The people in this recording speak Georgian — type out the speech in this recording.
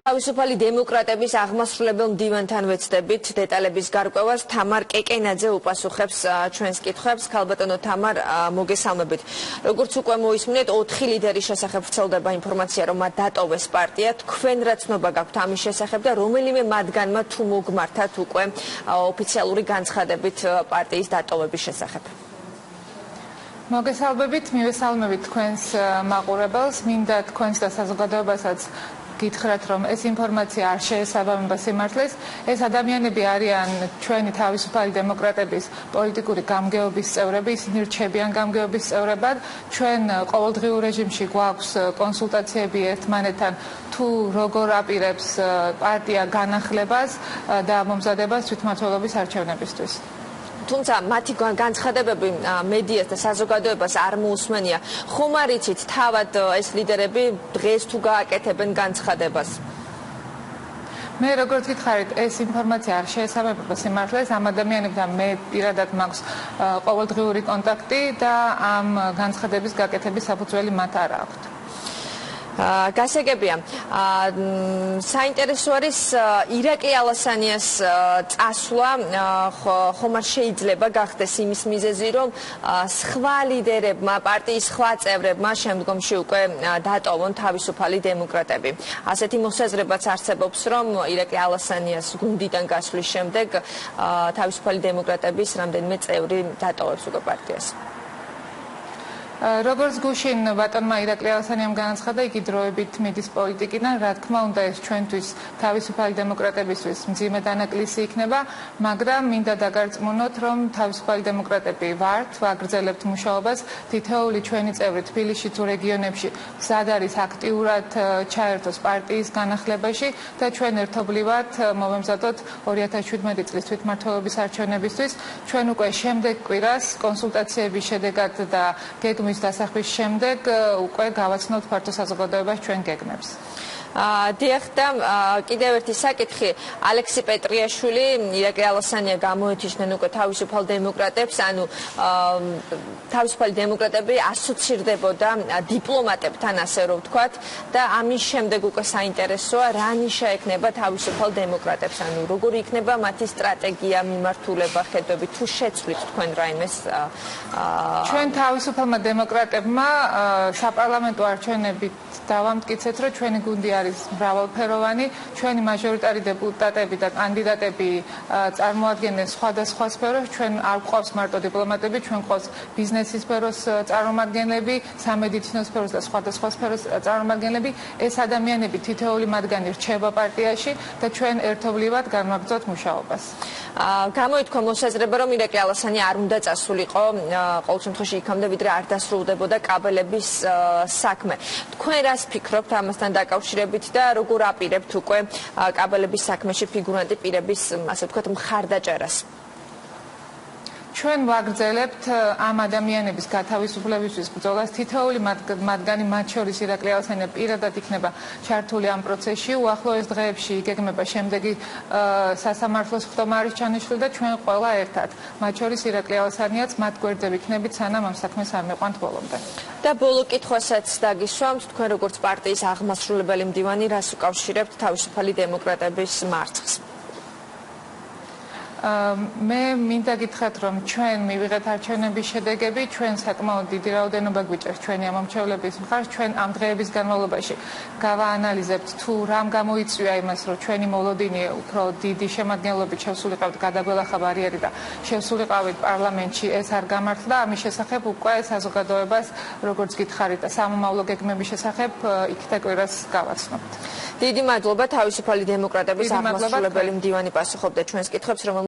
თავისუფალი დემოკრატების აღმასრულებელ მდივანთან ვეცდებით დეტალების გარკვევას. თამარ კეკენაძე უპასუხებს ჩვენს კითხვებს. ქალბატონო თამარ, მოგესალმებით. Როგორც უკვე მოისმინეთ, 4 ლიდერის შესახებ ვრცელდება ინფორმაცია, რომ მათ დატოვეს პარტია. თქვენ რა ცნობა გაქვთ ამის შესახებ და რომელიმე მათგანმა თუ მოგმართათ უკვე ოფიციალური განცხადებით პარტიის დატოვების შესახებ? მოგესალმებით, მივესალმებით თქვენს მაყურებელს. მინდა თქვენს და საზოგადოებასაც გითხრათ, რომ ეს ინფორმაცია არ შეესაბამება სიმართლეს. ეს ადამიანები არიან ჩვენი თავისუფალი დემოკრატების პოლიტიკური გამგეობის წევრები, ისინი რჩებიან გამგეობის წევრებად. ჩვენ ყოველდღიურ რეჟიმში გვაქვს კონსულტაციები ერთმანეთთან, თუ როგორ აპირებს პარტია განახლებას და მომზადებას თვითმმართველობის არჩევნებისთვის. თუმცა მათი განცხადებები მედიას და საზოგადოებას არ მოусმენია. ხომ არ იცით თავად ეს ლიდერები დღეს თუ გააკეთებენ განცხადებას? მე როგორც გითხარით, ეს ინფორმაცია არ შეესაბამება სიმართლეს. ამ ადამიანებთან მე პირადად მაქვს ყოველდღიური კონტაქტი და ამ განცხადების გაკეთების საფუძველი მათ არ აქვთ. გასაგებია, საინტერესო არის ირაკლი ალასანიას წასვლა, ხომ არ შეიძლება გახდეს იმის მიზეზი, რომ სხვა ლიდერებმა, პარტიის სხვა წევრებმა შემდგომში უკვე დატოვონ თავისუფალი დემოკრატები. ასეთი მოსაზრებაც არსებობს, რომ ირაკლი ალასანიას გუნდიდან გასვლის შემდეგ თავისუფალი დემოკრატების რამდენიმე წევრი დატოვებს უკვე პარტიას. როგორც გუშინ ბატონმა ირაკლი ალასანიამ განაცხადა, იგი დროებით მიდის პოლიტიკიდან, რა თქმა უნდა ეს ჩვენთვის თავისუფალი დემოკრატებისთვის მძიმე დანაკლისი იქნება, მაგრამ მინდა დაგარწმუნოთ, რომ თავისუფალი დემოკრატები ვართ, ვაგრძელებთ მუშაობას, თითოეული ჩვენი წევრი თბილისში თუ რეგიონებში მზად არის აქტიურად ჩაერთოს პარტიის განახლებაში და ჩვენ ერთობლივად მოვემზადოთ 2017 წლის თვითმმართველობის არჩევნებისთვის. ჩვენ უკვე შემდეგ კვირას კონსულტაციების შედეგად და გეგმის დასახვის შემდეგ უკვე გავაცნობთ ფართო საზოგადოებას ჩვენ გეგმებს. დიახ და კიდევ ერთი საკითხი, ალექსი პეტრიაშვილი, ირაკლი ალასანია გამოეთიშნენ უკვე თავისუფალ დემოკრატებს, ანუ თავისუფალი დემოკრატები ასოცირდებოდა დიპლომატებთან, ასე რომ ვთქვათ, და ამის შემდეგ უკვე საინტერესოა, რა ნიშა ექნება თავისუფალ დემოკრატებს, ანუ როგორი იქნება მათი სტრატეგია, მიმართულება, ხედვები, თუ შეცვლით თქვენ რაიმეს? ჩვენ თავისუფალმა დემოკრატებმა საპარლამენტო არჩევნებით დავამტკიცეთ, რომ ჩვენი გუნდი არის მრავალფეროვანი, ჩვენი მაჟორიტარი დეპუტატები და კანდიდატები წარმოადგენენ სხვადასხვა სფეროს, ჩვენ არ გვყავს მარტო დიპლომატები, ჩვენ გვყავს ბიზნესის სფეროს წარმომადგენლები, სამედიცინო სფეროს და სხვადასხვა სფეროს წარმომადგენლები. ეს ადამიანები თითოეული მათგანი რჩება პარტიაში და ჩვენ ერთობლივად განვაგრძობთ მუშაობას. გამოითქვა მოსაზრება, რომ ირაკლი ალასანია არ უნდა წასულიყო ყოველ შემთხვევაში იქამდე, ვიდრე არ დასრულდებოდა კაბელების საქმე. თქვენ რას ფიქრობთ ამასთან დაკავშირებით და როგორ აპირებთ უკვე კაბელების საქმეში ფიგურანტი პირების, ასე ვთქვათ, მხარდაჭერას? ჩვენ ვაგრძელებთ ამ ადამიანების გათავისუფლებისთვის ბრძოლას. თითოეული მათგანი, მათ შორის ირაკლი ალასანია პირადად იქნება ჩართული ამ პროცესში. უახლოეს დღეებში იგეგმება შემდეგი სასამართლოს ხდომა არის ჩანიშნული და ჩვენ ყველა ერთად, მათ შორის ირაკლი ალასანიაც მათ გვერდზე ვიქნებით, სანამ ამ საქმეს არ მეყვანთ ბოლომდე. და ბოლო კითხვასაც დაგისვამთ, თქვენ როგორც პარტიის აღმასრულებელი მდივანი, რას უკავშირებთ თავისუფალი დემოკრატების მარცხს? მე მინდა გითხრათ, რომ ჩვენ მივიღეთ არჩევნების შედეგები, ჩვენ საკმაოდ დიდი რაოდენობა გვიჭერს ჩვენი ამომრჩევლების მხარს, ჩვენ ამ დღეების განმავლობაში გავაანალიზებთ თუ რამ გამოიწვია იმას, რომ ჩვენი მოლოდინი უფრო დიდი შემადგენლობით შევსულიყავთ გადაგველახა ბარიერი და შევსულიყავით პარლამენტში, ეს არ გამართლა. ამის შესახებ უკვე საზოგადოებას, როგორც გითხარით, სამომავლო გეგმების შესახებ იქით კვირას გავაცნობთ. დიდი მადლობა, თავისუფალი დემოკრატების აღმასრულებელი მდივანი პასუხობდა ჩვენს კითხვებს,